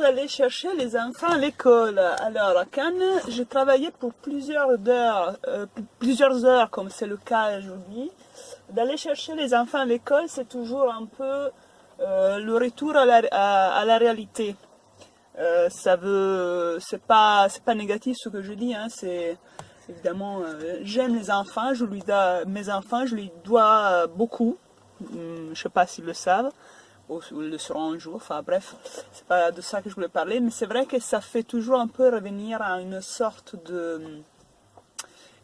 d'aller chercher les enfants à l'école. Alors, quand je travaillais pour plusieurs heures, comme c'est le cas aujourd'hui, d'aller chercher les enfants à l'école, c'est toujours un peu le retour à la réalité. C'est pas négatif ce que je dis, hein, c'est évidemment, j'aime les enfants, mes enfants, je lui dois beaucoup. Je sais pas s'ils le savent ou le sauront un jour, enfin bref, c'est pas de ça que je voulais parler, mais c'est vrai que ça fait toujours un peu revenir à une sorte de,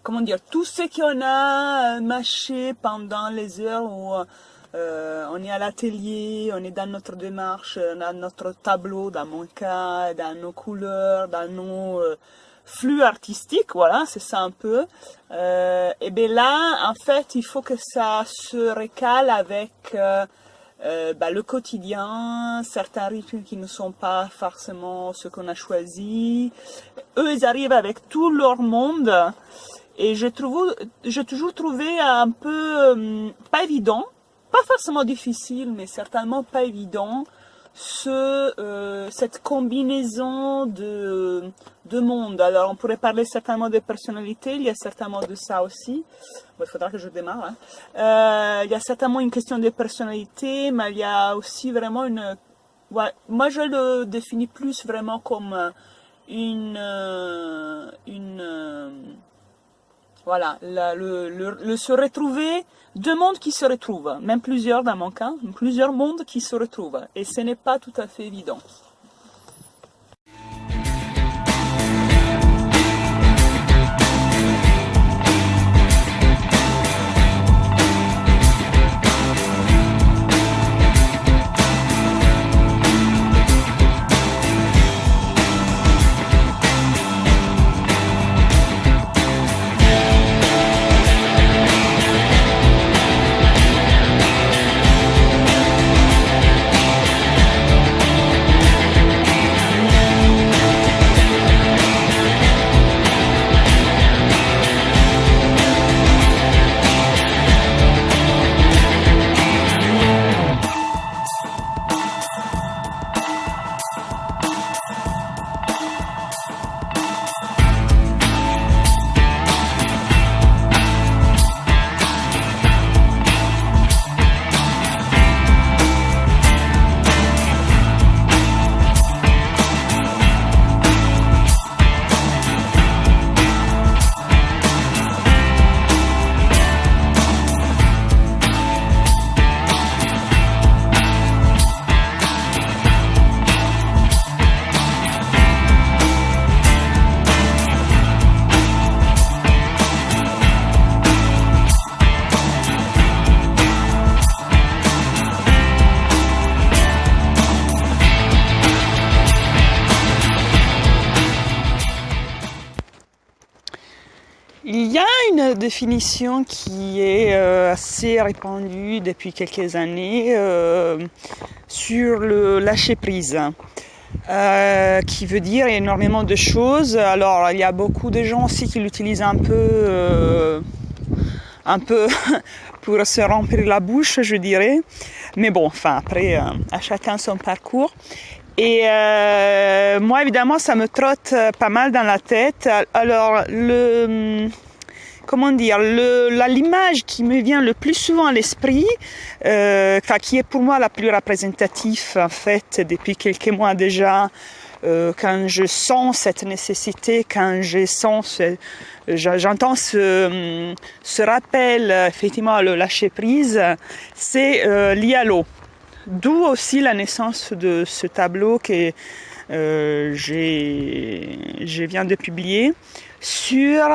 comment dire, tout ce qu'on a mâché pendant les heures où on est à l'atelier, on est dans notre démarche, dans notre tableau, dans mon cas, dans nos couleurs, dans nos flux artistiques, voilà, c'est ça un peu. Et bien là, en fait, il faut que ça se recale avec le quotidien, certains rythmes qui ne sont pas forcément ceux qu'on a choisis. Eux, ils arrivent avec tout leur monde. Et j'ai toujours trouvé un peu, pas évident, pas forcément difficile, mais certainement pas évident, cette combinaison de monde. Alors, on pourrait parler certainement de personnalité, il y a certainement de ça aussi. Bon, il faudra que je démarre. Hein. Il y a certainement une question de personnalité, mais il y a aussi vraiment ouais, moi, je le définis plus vraiment comme voilà, le se retrouver, deux mondes qui se retrouvent, même plusieurs dans mon cas, plusieurs mondes qui se retrouvent, et ce n'est pas tout à fait évident. Il y a une définition qui est assez répandue depuis quelques années sur le lâcher-prise, qui veut dire énormément de choses. Alors, il y a beaucoup de gens aussi qui l'utilisent un peu pour se remplir la bouche, je dirais. Mais bon, enfin, après, à chacun son parcours. Et moi, évidemment, ça me trotte pas mal dans la tête. Alors, l'image qui me vient le plus souvent à l'esprit, qui est pour moi la plus représentative, en fait, depuis quelques mois déjà, quand je sens cette nécessité, quand j'entends ce rappel, effectivement, le lâcher prise, c'est lié à l'eau. D'où aussi la naissance de ce tableau que je viens de publier sur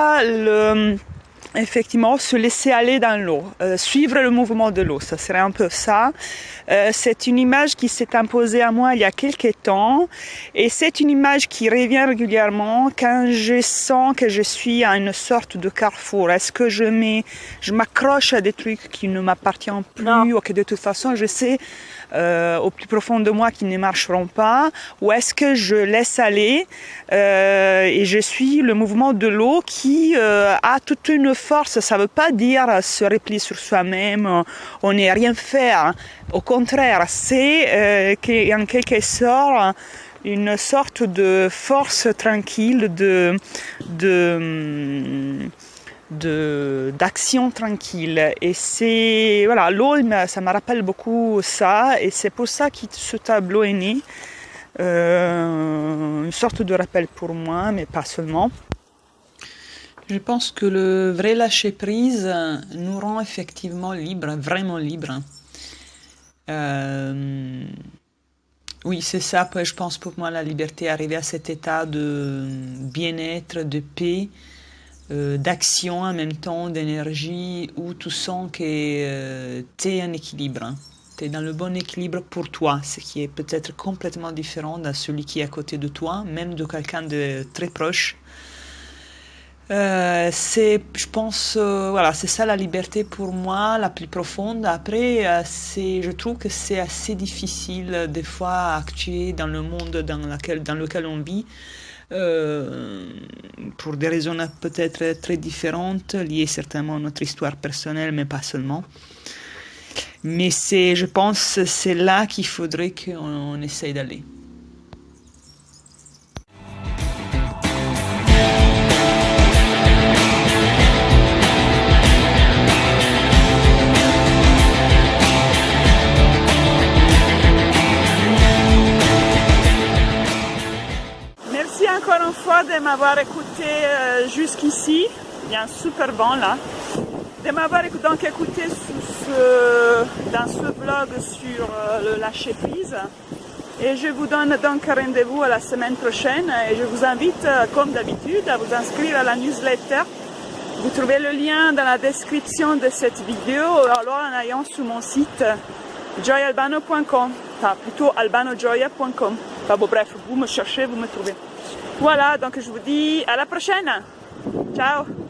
effectivement se laisser aller dans l'eau, suivre le mouvement de l'eau, ça serait un peu ça. C'est une image qui s'est imposée à moi il y a quelques temps et c'est une image qui revient régulièrement quand je sens que je suis à une sorte de carrefour. Est-ce que je m'accroche à des trucs qui ne m'appartiennent plus ou que de toute façon je sais au plus profond de moi qui ne marcheront pas, ou est-ce que je laisse aller et je suis le mouvement de l'eau qui a toute une force. Ça ne veut pas dire se replier sur soi-même, on n'est rien faire. Au contraire, c'est qu'en quelque sorte une sorte de force tranquille, d'action tranquille. Et c'est, voilà, l'eau, ça me rappelle beaucoup ça, et c'est pour ça que ce tableau est né. Une sorte de rappel pour moi, mais pas seulement. Je pense que le vrai lâcher prise nous rend effectivement libres, vraiment libres. Oui, c'est ça, je pense pour moi la liberté, arriver à cet état de bien-être, de paix, d'action en même temps, d'énergie, où tu sens que tu es en équilibre. Tu es dans le bon équilibre pour toi, ce qui est peut-être complètement différent de celui qui est à côté de toi, même de quelqu'un de très proche. Je pense, voilà, c'est ça la liberté pour moi, la plus profonde. Après, je trouve que c'est assez difficile des fois à actuer dans le monde dans lequel on vit, pour des raisons peut-être très différentes, liées certainement à notre histoire personnelle, mais pas seulement. Mais je pense, c'est là qu'il faudrait qu'on essaye d'aller. Merci encore une fois de m'avoir écouté jusqu'ici. Il y a un super vent là. De m'avoir donc écouté dans ce vlog sur le lâcher prise. Et je vous donne donc rendez-vous à la semaine prochaine. Et je vous invite, comme d'habitude, à vous inscrire à la newsletter. Vous trouvez le lien dans la description de cette vidéo, alors en allant sur mon site joyalbano.com, enfin plutôt albanojoya.com. Enfin bon, bref, vous me cherchez, vous me trouvez. Voilà, donc je vous dis à la prochaine. Ciao!